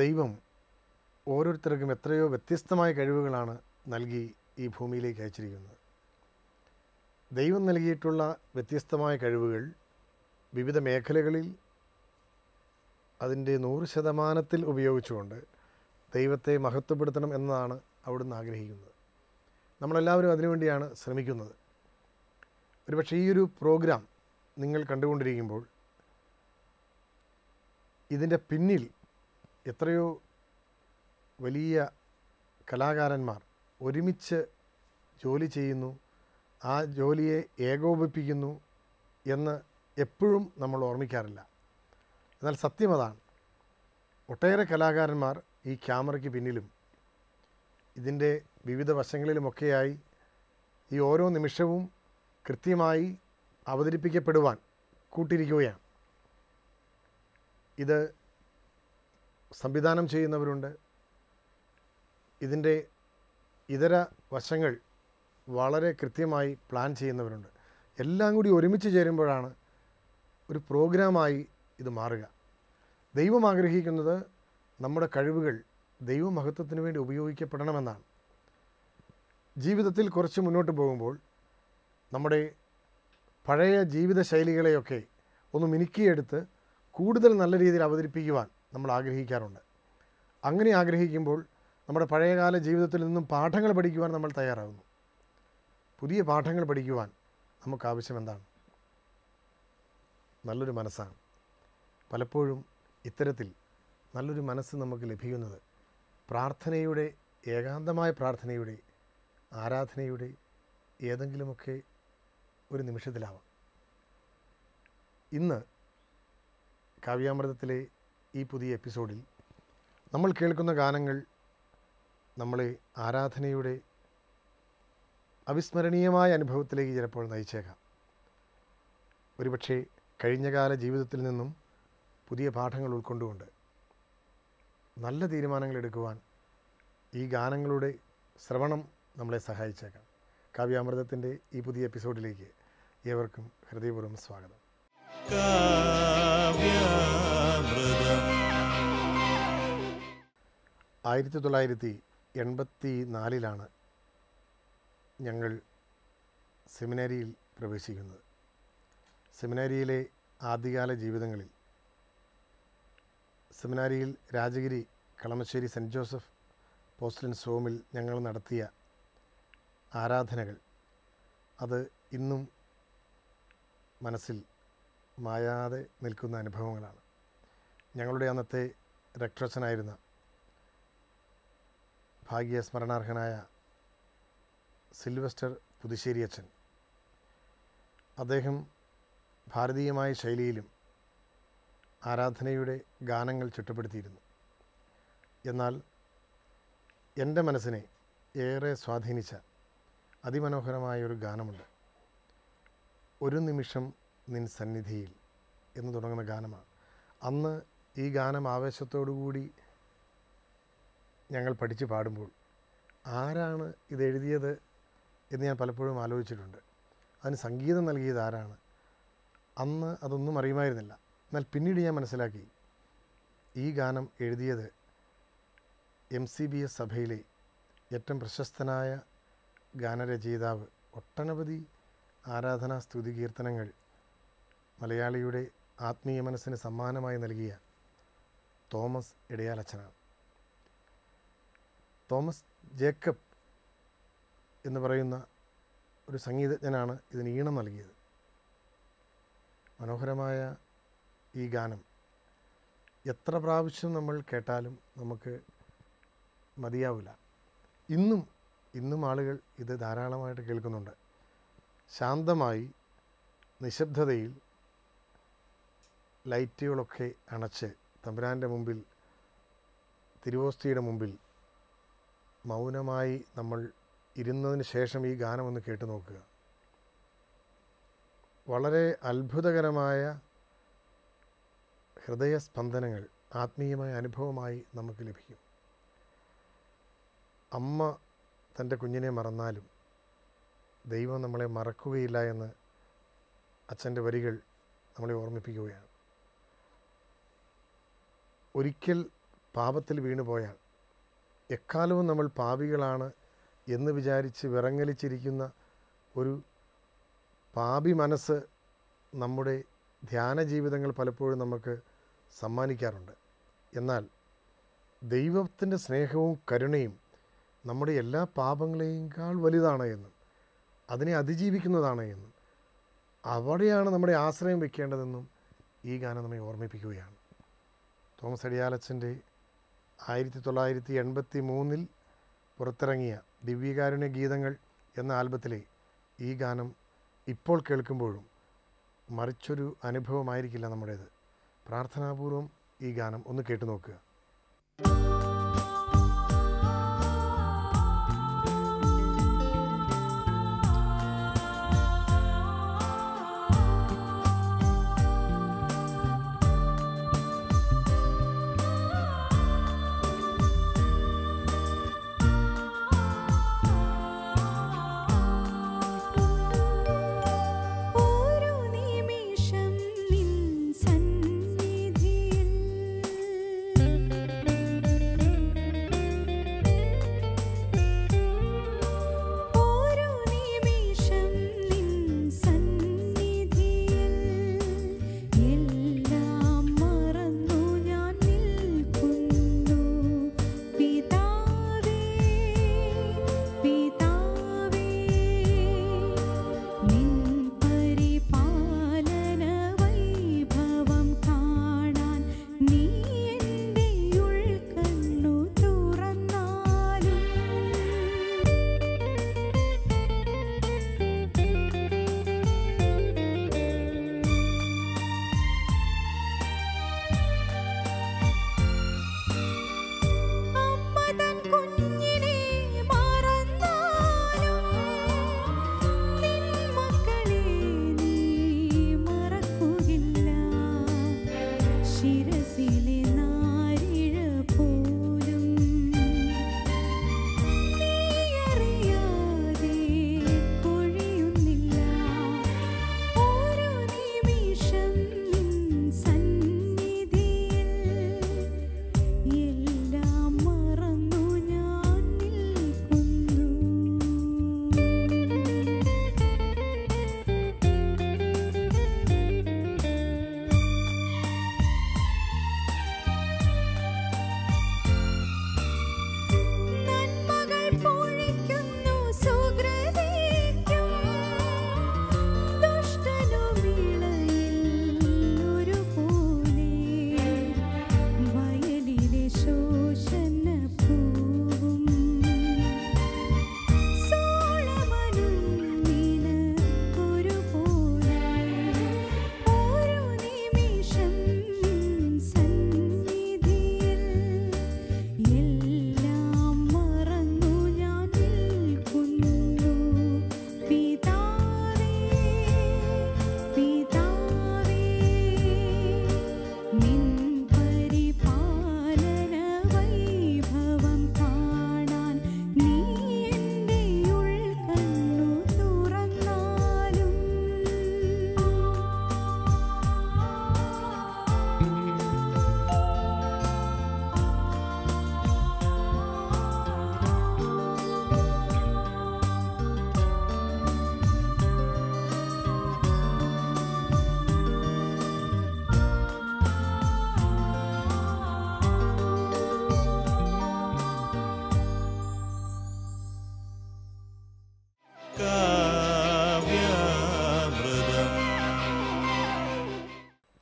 ദൈവം ഓരോരുത്തർക്കും എത്രയോ വ്യത്യസ്തമായ കഴിവുകളാണ് നൽകി ഈ ഭൂമിയിലേക്ക് അയച്ചിരിക്കുന്നത്. ദൈവം നൽകിയിട്ടുള്ള വ്യത്യസ്തമായ കഴിവുകൾ വിവിധ മേഖലകളിൽ അതിൻ്റെ 100% ഉപയോഗിച്ചുകൊണ്ട് ദൈവത്തെ മഹത്വപ്പെടുത്തണം എന്നതാണ് അവിടുന്ന് ആഗ്രഹിക്കുന്നത്. നമ്മളെല്ലാവരും അതിനുവേണ്ടിയാണ് ശ്രമിക്കുന്നത്. ഒരുപക്ഷെ ഈ ഒരു പ്രോഗ്രാം നിങ്ങൾ കണ്ടുകൊണ്ടിരിക്കുമ്പോൾ ഇതിൻ്റെ പിന്നിൽ എത്രയോ വലിയ കലാകാരന്മാർ ഒരുമിച്ച് ജോലി ചെയ്യുന്നു, ആ ജോലിയെ ഏകോപിപ്പിക്കുന്നു എന്ന് എപ്പോഴും നമ്മൾ ഓർമ്മിക്കാറില്ല. എന്നാൽ സത്യം അതാണ്. ഒട്ടേറെ കലാകാരന്മാർ ഈ ക്യാമറയ്ക്ക് പിന്നിലും ഇതിൻ്റെ വിവിധ വശങ്ങളിലുമൊക്കെയായി ഈ ഓരോ നിമിഷവും കൃത്യമായി അവതരിപ്പിക്കപ്പെടുവാൻ കൂട്ടിരിക്കുകയാണ്. ഇത് സംവിധാനം ചെയ്യുന്നവരുണ്ട്, ഇതിൻ്റെ ഇതര വശങ്ങൾ വളരെ കൃത്യമായി പ്ലാൻ ചെയ്യുന്നവരുണ്ട്. എല്ലാം കൂടി ഒരുമിച്ച് ചേരുമ്പോഴാണ് ഒരു പ്രോഗ്രാമായി ഇത് മാറുക. ദൈവം ആഗ്രഹിക്കുന്നത് നമ്മുടെ കഴിവുകൾ ദൈവമഹത്വത്തിന് വേണ്ടി ഉപയോഗിക്കപ്പെടണമെന്നാണ്. ജീവിതത്തിൽ കുറച്ച് മുന്നോട്ട് പോകുമ്പോൾ നമ്മുടെ പഴയ ജീവിതശൈലികളെയൊക്കെ ഒന്ന് മിനുക്കിയെടുത്ത് കൂടുതൽ നല്ല രീതിയിൽ അവതരിപ്പിക്കുവാൻ നമ്മൾ ആഗ്രഹിക്കാറുണ്ട്. അങ്ങനെ ആഗ്രഹിക്കുമ്പോൾ നമ്മുടെ പഴയകാല ജീവിതത്തിൽ നിന്നും പാഠങ്ങൾ പഠിക്കുവാൻ നമ്മൾ തയ്യാറാകുന്നു. പുതിയ പാഠങ്ങൾ പഠിക്കുവാൻ നമുക്കാവശ്യം എന്താണ്? നല്ലൊരു മനസ്സാണ്. പലപ്പോഴും ഇത്തരത്തിൽ നല്ലൊരു മനസ്സ് നമുക്ക് ലഭിക്കുന്നത് പ്രാർത്ഥനയുടെ, ഏകാന്തമായ പ്രാർത്ഥനയുടെ, ആരാധനയുടെ ഏതെങ്കിലുമൊക്കെ ഒരു നിമിഷത്തിലാവാം. ഇന്ന് കാവ്യാമൃതത്തിലെ ഈ പുതിയ എപ്പിസോഡിൽ നമ്മൾ കേൾക്കുന്ന ഗാനങ്ങൾ നമ്മളെ ആരാധനയുടെ അവിസ്മരണീയമായ അനുഭവത്തിലേക്ക് ചിലപ്പോൾ നയിച്ചേക്കാം. ഒരുപക്ഷെ കഴിഞ്ഞകാല ജീവിതത്തിൽ നിന്നും പുതിയ പാഠങ്ങൾ ഉൾക്കൊണ്ടുകൊണ്ട് നല്ല തീരുമാനങ്ങൾ എടുക്കുവാൻ ഈ ഗാനങ്ങളുടെ ശ്രവണം നമ്മളെ സഹായിച്ചേക്കാം. കാവ്യാമൃതത്തിൻ്റെ ഈ പുതിയ എപ്പിസോഡിലേക്ക് ഏവർക്കും ഹൃദയപൂർവ്വം സ്വാഗതം. 1984 ഞങ്ങൾ സെമിനാരിയിൽ പ്രവേശിക്കുന്നത്. സെമിനാരിയിലെ ആദ്യകാല ജീവിതങ്ങളിൽ സെമിനാരിയിൽ രാജഗിരി കളമശ്ശേരി സെൻറ്റ് ജോസഫ് പോസ്റ്റലൻസ് ഹോമിൽ ഞങ്ങൾ നടത്തിയ ആരാധനകൾ അത് ഇന്നും മനസ്സിൽ മായാതെ നിൽക്കുന്ന അനുഭവങ്ങളാണ്. ഞങ്ങളുടെ അന്നത്തെ രക്ഷസനായിരുന്ന ഭാഗ്യസ്മരണാർഹനായ സിൽവസ്റ്റർ പുതുശ്ശേരി അച്ഛൻ, അദ്ദേഹം ഭാരതീയമായ ശൈലിയിലും ആരാധനയുടെ ഗാനങ്ങൾ ചിട്ടപ്പെടുത്തിയിരുന്നു. എന്നാൽ എൻ്റെ മനസ്സിനെ ഏറെ സ്വാധീനിച്ച അതിമനോഹരമായൊരു ഗാനമുണ്ട്. ഒരു നിമിഷം നിൻ സന്നിധിയിൽ എന്ന് തുടങ്ങുന്ന ഗാനമാണ്. അന്ന് ഈ ഗാനം ആവേശത്തോടുകൂടി ഞങ്ങൾ പഠിച്ച് പാടുമ്പോൾ ആരാണ് ഇതെഴുതിയത് എന്ന് ഞാൻ പലപ്പോഴും ആലോചിച്ചിട്ടുണ്ട്. അതിന് സംഗീതം നൽകിയത് ആരാണ്? അന്ന് അതൊന്നും അറിയുമായിരുന്നില്ല. എന്നാൽ പിന്നീട് ഞാൻ മനസ്സിലാക്കി ഈ ഗാനം എഴുതിയത് MCBS സഭയിലെ ഏറ്റവും പ്രശസ്തനായ ഗാനരചയിതാവ്, ഒട്ടനവധി ആരാധനാ സ്തുതി കീർത്തനങ്ങൾ മലയാളിയുടെ ആത്മീയ മനസ്സിന് സമ്മാനമായി നൽകിയ തോമസ് ഇടയാലച്ഛനാണ്. തോമസ് ജേക്കബ് എന്ന് പറയുന്ന ഒരു സംഗീതജ്ഞനാണ് ഇതിന് ഈണം നൽകിയത്. മനോഹരമായ ഈ ഗാനം എത്ര പ്രാവശ്യം നമ്മൾ കേട്ടാലും നമുക്ക് മതിയാവില്ല. ഇന്നും ആളുകൾ ഇത് ധാരാളമായിട്ട് കേൾക്കുന്നുണ്ട്. ശാന്തമായി നിശബ്ദതയിൽ ലൈറ്റുകളൊക്കെ അണച്ച് തമ്പുരാൻ്റെ മുമ്പിൽ, തിരുവോസ്തിയുടെ മുമ്പിൽ മൗനമായി നമ്മൾ ഇരുന്നതിന് ശേഷം ഈ ഗാനം ഒന്ന് കേട്ടു നോക്കുക. വളരെ അത്ഭുതകരമായ ഹൃദയസ്പന്ദനങ്ങൾ, ആത്മീയമായ അനുഭവമായി നമുക്ക് ലഭിക്കും. അമ്മ തൻ്റെ കുഞ്ഞിനെ മറന്നാലും ദൈവം നമ്മളെ മറക്കുകയില്ല എന്ന് അച്ഛൻ്റെ വരികൾ നമ്മളെ ഓർമ്മിപ്പിക്കുകയാണ്. ഒരിക്കൽ പാപത്തിൽ വീണുപോയാൽ, എക്കാലവും നമ്മൾ പാപികളാണ് എന്ന് വിചാരിച്ച് വിറങ്ങലിച്ചിരിക്കുന്ന ഒരു പാപി മനസ്സ് നമ്മുടെ ധ്യാന ജീവിതങ്ങൾ പലപ്പോഴും നമുക്ക് സമ്മാനിക്കാറുണ്ട്. എന്നാൽ ദൈവത്തിൻ്റെ സ്നേഹവും കരുണയും നമ്മുടെ എല്ലാ പാപങ്ങളെയേക്കാൾ വലുതാണ് എന്നും അതിനെ അതിജീവിക്കുന്നതാണ് എന്നും അവിടെയാണ് നമ്മുടെ ആശ്രയം വയ്ക്കേണ്ടതെന്നും ഈ ഗാനം നമ്മെ ഓർമ്മിപ്പിക്കുകയാണ്. തോമസ് അടിയാലച്ചൻ്റെ 1983 പുറത്തിറങ്ങിയ ദിവ്യകാരുണ്യ ഗീതങ്ങൾ എന്ന ആൽബത്തിലെ ഈ ഗാനം ഇപ്പോൾ കേൾക്കുമ്പോഴും മറിച്ചൊരു അനുഭവമായിരിക്കില്ല നമ്മുടേത്. പ്രാർത്ഥനാപൂർവം ഈ ഗാനം ഒന്ന് കേട്ടു നോക്കുക.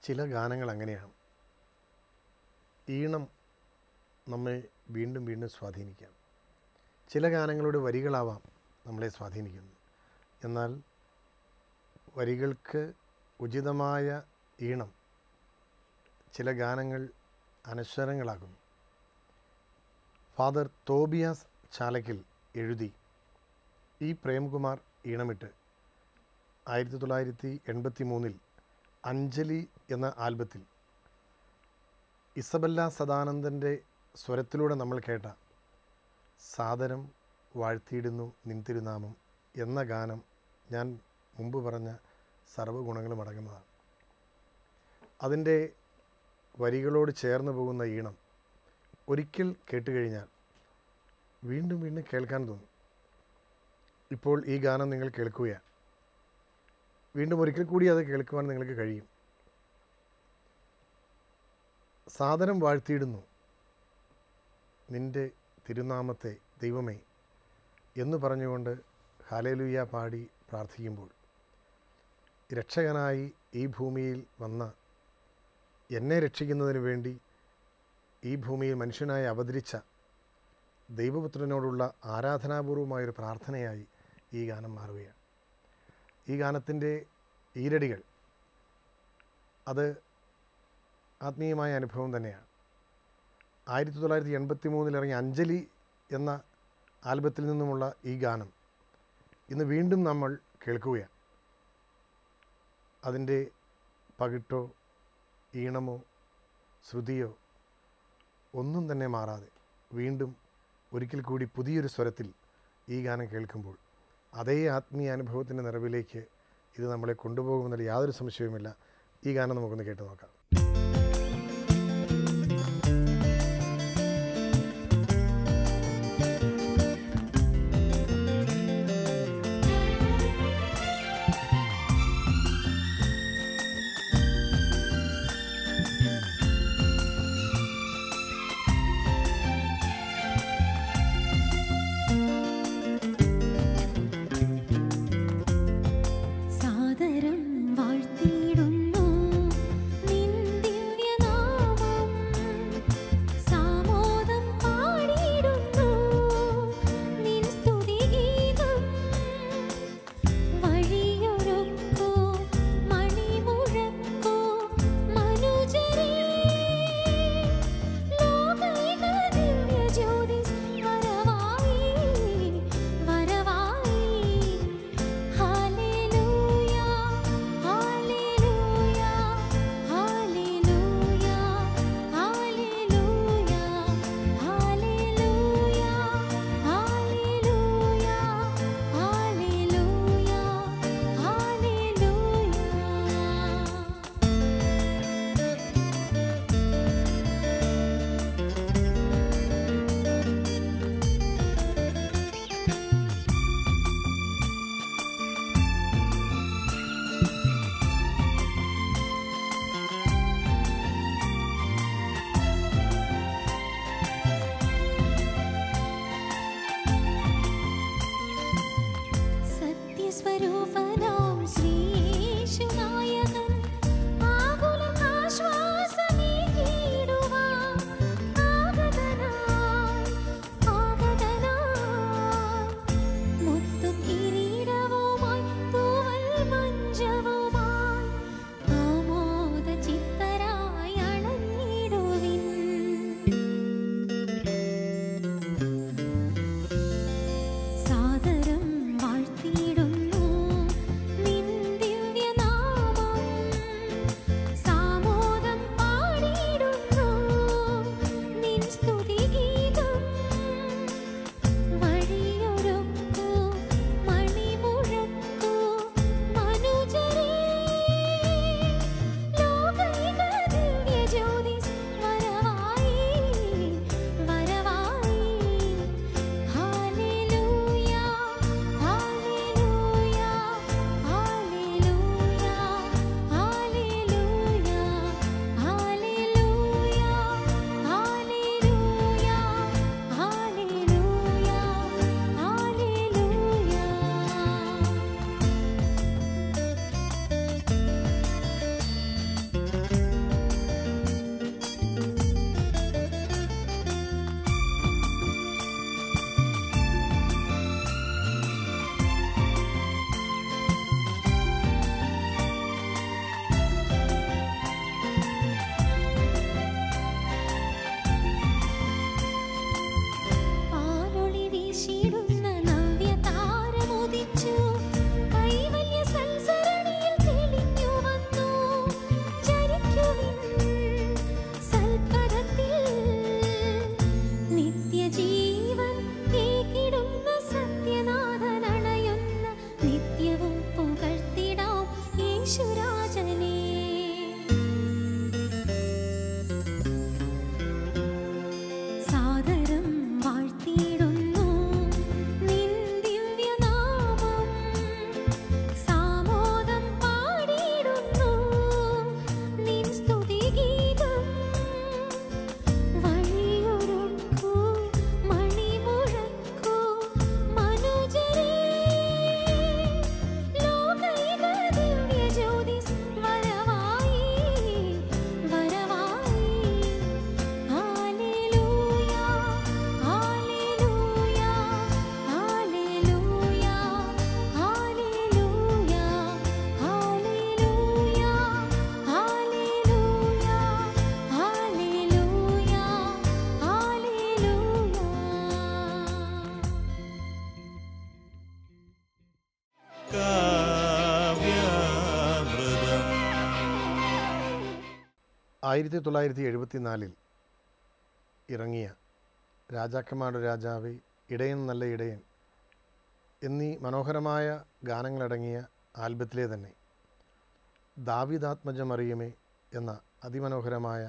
ചില ഗാനങ്ങൾ അങ്ങനെയാണ്. ഈണം നമ്മെ വീണ്ടും വീണ്ടും സ്വാധീനിക്കാം. ചില ഗാനങ്ങളുടെ വരികളാവാം നമ്മളെ സ്വാധീനിക്കുന്നത്. എന്നാൽ വരികൾക്ക് ഉചിതമായ ഈണം ചില ഗാനങ്ങൾ അനശ്വരങ്ങളാകുന്നു. ഫാദർ തോബിയാസ് ചാലക്കിൽ എഴുതി ഈ പ്രേംകുമാർ ഈണമിട്ട് 1983 അഞ്ജലി എന്ന ആൽബത്തിൽ ഇസബല്ല സദാനന്ദൻ്റെ സ്വരത്തിലൂടെ നമ്മൾ കേട്ട സാദരം വാഴ്ത്തിയിടുന്നു നിൻ തിരുനാമം എന്ന ഗാനം ഞാൻ മുമ്പ് പറഞ്ഞ സർവ്വഗുണങ്ങളും അടങ്ങുന്നതാണ്. അതിൻ്റെ വരികളോട് ചേർന്ന് പോകുന്ന ഈണം ഒരിക്കൽ കേട്ടുകഴിഞ്ഞാൽ വീണ്ടും വീണ്ടും കേൾക്കാൻ തോന്നും. ഇപ്പോൾ ഈ ഗാനം നിങ്ങൾ കേൾക്കുകയാണ്. വീണ്ടും ഒരിക്കൽ കൂടി അത് കേൾക്കുവാൻ നിങ്ങൾക്ക് കഴിയും. സാദരം വാഴ്ത്തിയിടുന്നു നിൻ്റെ തിരുനാമത്തെ ദൈവമേ എന്ന് പറഞ്ഞുകൊണ്ട് ഹല്ലേലൂയ പാടി പ്രാർത്ഥിക്കുമ്പോൾ, രക്ഷകനായി ഈ ഭൂമിയിൽ വന്ന എന്നെ രക്ഷിക്കുന്നതിന് വേണ്ടി ഈ ഭൂമിയിൽ മനുഷ്യനായി അവതരിച്ച ദൈവപുത്രനോടുള്ള ആരാധനാപൂർവമായൊരു പ്രാർത്ഥനയായി ഈ ഗാനം മാറുകയാണ്. ഈ ഗാനത്തിൻ്റെ ഈരടികൾ അത് ആത്മീയമായ അനുഭവം തന്നെയാണ്. 1983 ഇറങ്ങിയ അഞ്ജലി എന്ന ആൽബത്തിൽ നിന്നുമുള്ള ഈ ഗാനം ഇന്ന് വീണ്ടും നമ്മൾ കേൾക്കുകയാണ്. അതിൻ്റെ പകിട്ടോ ഈണമോ ശ്രുതിയോ ഒന്നും തന്നെ മാറാതെ വീണ്ടും ഒരിക്കൽ കൂടി പുതിയൊരു സ്വരത്തിൽ ഈ ഗാനം കേൾക്കുമ്പോൾ അതേ ആത്മീയ അനുഭവത്തിൻ്റെ നിറവിലേക്ക് ഇത് നമ്മളെ കൊണ്ടുപോകുമെന്നുള്ള യാതൊരു സംശയവുമില്ല. ഈ ഗാനം നമുക്കൊന്ന് കേട്ട് നോക്കാം. സാദരം വാഴ്ത്തിയിടുന്നു നിൻ 1974 ഇറങ്ങിയ രാജാക്കന്മാരുടെ രാജാവേ, ഇടയൻ നല്ല ഇടയൻ എന്നീ മനോഹരമായ ഗാനങ്ങളടങ്ങിയ ആൽബത്തിലെ തന്നെ ദാവീദാത്മജ മറിയമേ എന്ന അതിമനോഹരമായ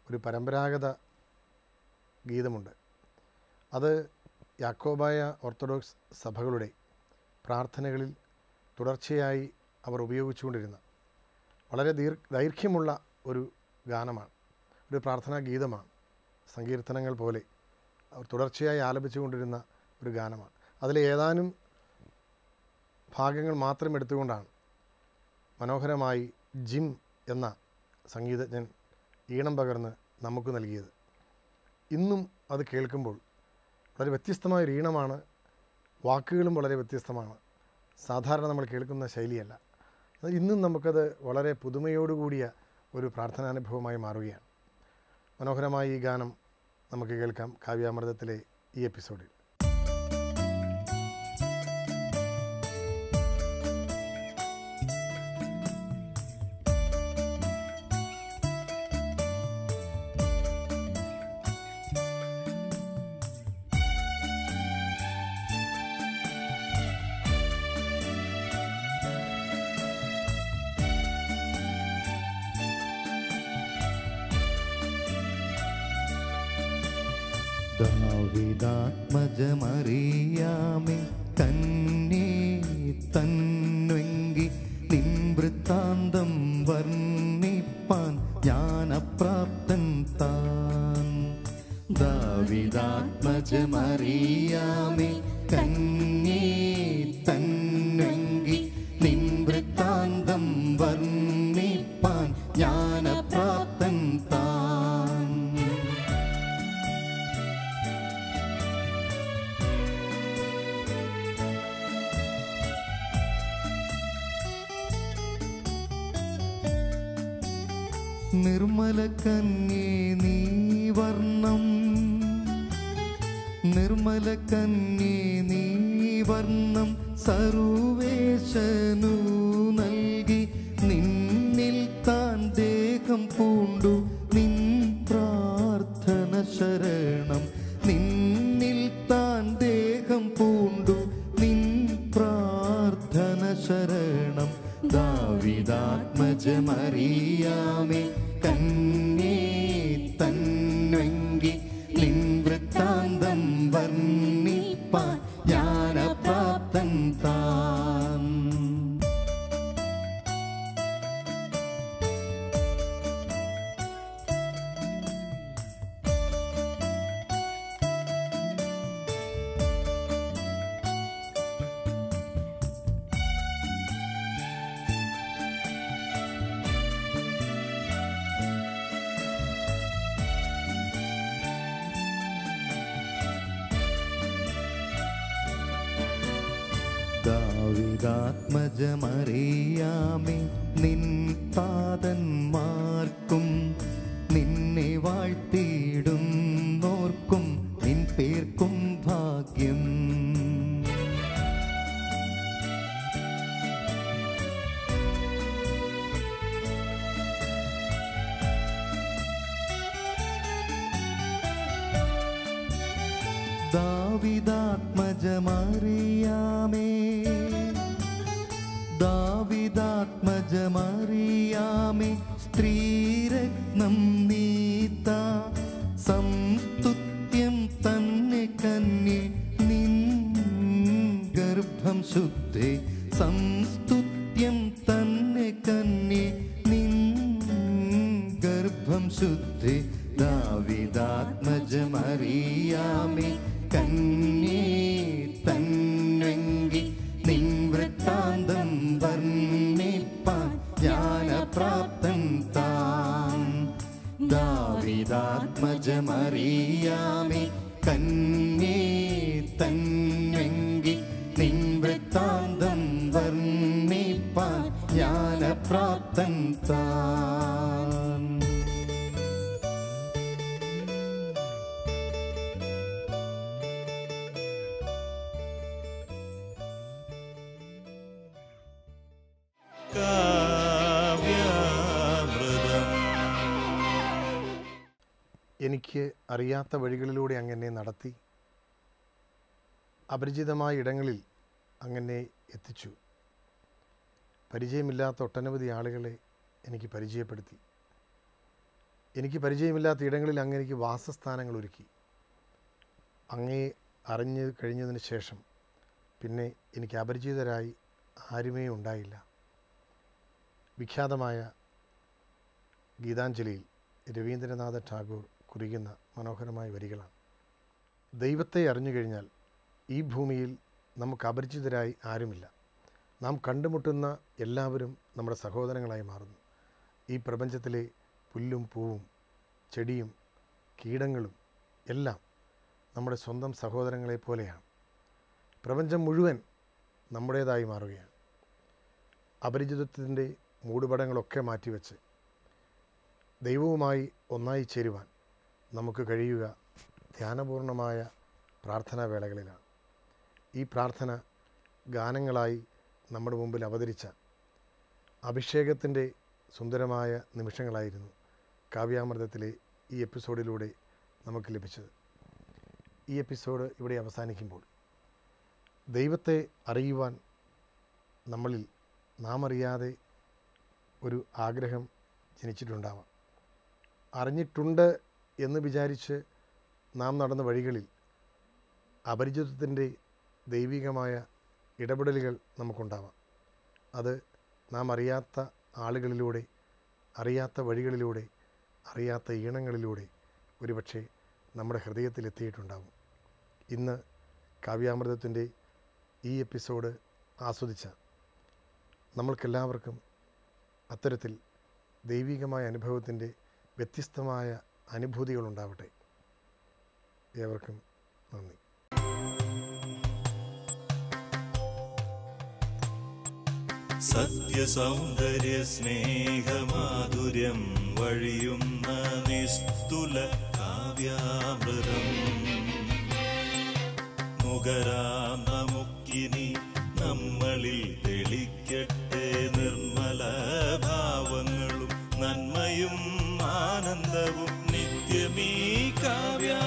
ഒരു പരമ്പരാഗത ഗീതമുണ്ട്. അത് യാക്കോബായ ഓർത്തഡോക്സ് സഭകളുടെ പ്രാർത്ഥനകളിൽ തുടർച്ചയായി അവർ ഉപയോഗിച്ചുകൊണ്ടിരുന്ന വളരെ ദൈർഘ്യമുള്ള ഒരു ഗാനമാണ്, ഒരു പ്രാർത്ഥനാ ഗീതമാണ്. സങ്കീർത്തനങ്ങൾ പോലെ അവർ തുടർച്ചയായി ആലപിച്ചുകൊണ്ടിരുന്ന ഒരു ഗാനമാണ്. അതിലെ ഏതാനും ഭാഗങ്ങൾ മാത്രം എടുത്തുകൊണ്ടാണ് മനോഹരമായി ജിം എന്ന സംഗീതജ്ഞൻ ഈണം പകർന്ന് നമുക്ക് നൽകിയത്. ഇന്നും അത് കേൾക്കുമ്പോൾ വളരെ വ്യത്യസ്തമായൊരു ഈണമാണ്, വാക്കുകളും വളരെ വ്യത്യസ്തമാണ്. സാധാരണ നമ്മൾ കേൾക്കുന്ന ശൈലിയല്ല. ഇന്നും നമുക്കത് വളരെ പുതുമയോടുകൂടിയ ഒരു പ്രാർത്ഥനാനുഭവമായി മാറുകയാണ്. മനോഹരമായ ഈ ഗാനം നമുക്ക് കേൾക്കാം കാവ്യാമൃതത്തിലെ ഈ എപ്പിസോഡിൽ. ദാവീദാത്മജമറിയാമേ കന്യേ തന്വെങ്കി നിൻ വൃത്താന്തം വർണ്ണിപ്പാൻ ജ്ഞാനപ്രാപ്തൻ താൻ. ദാവീദാത്മജമറിയാമേ കന്യേ തന്വെങ്കി നിൻ വൃത്താന്തം വർണ്ണിപ്പാൻ ജ്ഞാനപ്രാപ്തൻ താൻ. നിർമ്മല കന്യേ നീ വർണ്ണം, നിർമ്മല കന്യേ നീ വർണ്ണം സർവേശനു നൽകി നിന്നിൽ താൻ ദേഹം പൂണ്ടു നിൻ പ്രാർത്ഥന ശരണം. നിന്നിൽ താൻ ദേഹം പൂണ്ടു നിൻ പ്രാർത്ഥന ശരണം. ദാവീദാത്മജമറിയാമേ കന്യേ തന്വെങ്കി നിൻ വൃത്താന്തം വർണ്ണിപ്പാൻ ജ്ഞാനപ്രാപ്തൻ താൻ. ദാവീദാത്മജമറിയാമേ നിൻ താതന്മാർക്കും നിന്നെ വാഴ്ത്തിയിടുന്നോർക്കും നിൻ പേർക്കും ഭാഗ്യം. ദാവീദാത്മജമറിയാമേ ദാവീദാത്മജമറിയാമേ സ്ത്രീരത്നം നീത സംസ്തുത്യം തന്നെ കന്യേ നിൻ ഗർഭം ശുദ്ധേ. സംസ്തുത്യം തന്നെ കന്യേ നിൻ ഗർഭം ശുദ്ധേ. ദാവീദാത്മജമറിയാമേ കന്യേ തന്വെങ്കി നിൻ വൃത്താന്തം വർണ്ണിപ്പാൻ ജ്ഞാനപ്രാപ്തൻ താൻ. ദാവീദാത്മജമറിയാമേ കന്യേ തന്വെങ്കി നിൻ വൃത്താന്തം വർണ്ണിപ്പാൻ ജ്ഞാനപ്രാപ്തൻ താൻ. കാവ്യാമൃതം എനിക്ക് അറിയാത്ത വഴികളിലൂടെ അങ്ങനെ നടത്തി, അപരിചിതമായ ഇടങ്ങളിൽ അങ്ങനെ എത്തിച്ചു. പരിചയമില്ലാത്ത ഒട്ടനവധി ആളുകളെ എനിക്ക് പരിചയപ്പെടുത്തി. എനിക്ക് പരിചയമില്ലാത്ത ഇടങ്ങളിൽ അങ്ങ് എനിക്ക് വാസസ്ഥാനങ്ങൾ ഒരുക്കി. അങ്ങേ അറിഞ്ഞു കഴിഞ്ഞതിന് ശേഷം പിന്നെ എനിക്ക് അപരിചിതരായി ആരുമേ ഉണ്ടായില്ല. വിഖ്യാതമായ ഗീതാഞ്ജലിയിൽ രവീന്ദ്രനാഥ ടാഗോർ കുറിക്കുന്ന മനോഹരമായ വരികളാണ്. ദൈവത്തെ അറിഞ്ഞു കഴിഞ്ഞാൽ ഈ ഭൂമിയിൽ നമുക്ക് അപരിചിതരായി ആരുമില്ല. നാം കണ്ടുമുട്ടുന്ന എല്ലാവരും നമ്മുടെ സഹോദരങ്ങളായി മാറുന്നു. ഈ പ്രപഞ്ചത്തിലെ പുല്ലും പൂവും ചെടിയും കീടങ്ങളും എല്ലാം നമ്മുടെ സ്വന്തം സഹോദരങ്ങളെ പോലെയാണ്. പ്രപഞ്ചം മുഴുവൻ നമ്മുടേതായി മാറുകയാണ്. അപരിചിതത്വത്തിൻ്റെ മൂടുപടങ്ങളൊക്കെ മാറ്റിവെച്ച് ദൈവവുമായി ഒന്നായി ചേരുവാൻ നമുക്ക് കഴിയുക ധ്യാനപൂർണമായ പ്രാർത്ഥനാ വേളകളിലാണ്. ഈ പ്രാർത്ഥന ഗാനങ്ങളായി നമ്മുടെ മുമ്പിൽ അവതരിച്ച അഭിഷേകത്തിൻ്റെ സുന്ദരമായ നിമിഷങ്ങളായിരുന്നു കാവ്യാമൃതത്തിലെ ഈ എപ്പിസോഡിലൂടെ നമുക്ക് ലഭിച്ചത്. ഈ എപ്പിസോഡ് ഇവിടെ അവസാനിക്കുമ്പോൾ ദൈവത്തെ അറിയുവാൻ നമ്മളിൽ നാം അറിയാതെ ഒരു ആഗ്രഹം ജനിച്ചിട്ടുണ്ടാവാം. അറിഞ്ഞിട്ടുണ്ട് എന്ന് വിചാരിച്ച് നാം നടന്ന വഴികളിൽ അപരിചിതത്വത്തിൻ്റെ ദൈവികമായ ഇടപെടലുകൾ നമുക്കുണ്ടാവാം. അത് നാം അറിയാത്ത ആളുകളിലൂടെ, അറിയാത്ത വഴികളിലൂടെ, അറിയാത്ത ഈണങ്ങളിലൂടെ ഒരുപക്ഷെ നമ്മുടെ ഹൃദയത്തിലെത്തിയിട്ടുണ്ടാവും. ഇന്ന് കാവ്യാമൃതത്തിൻ്റെ ഈ എപ്പിസോഡ് ആസ്വദിച്ച നമ്മൾക്കെല്ലാവർക്കും അത്തരത്തിൽ ദൈവികമായ അനുഭവത്തിൻ്റെ വ്യത്യസ്തമായ അനുഭൂതികളുണ്ടാവട്ടെ. ഏവർക്കും നന്ദി. സത്യസൗന്ദര്യ സ്നേഹമാധുര്യം വഴിയുന്ന നിസ്തുല കാവ്യാമൃതം നുകരാം നമുക്കിനി നമ്മളിൽ തെളിക്കട്ടെ നിർമ്മല ഭാവങ്ങളും നന്മയും ആനന്ദവും നിത്യമീ കാവ്യാ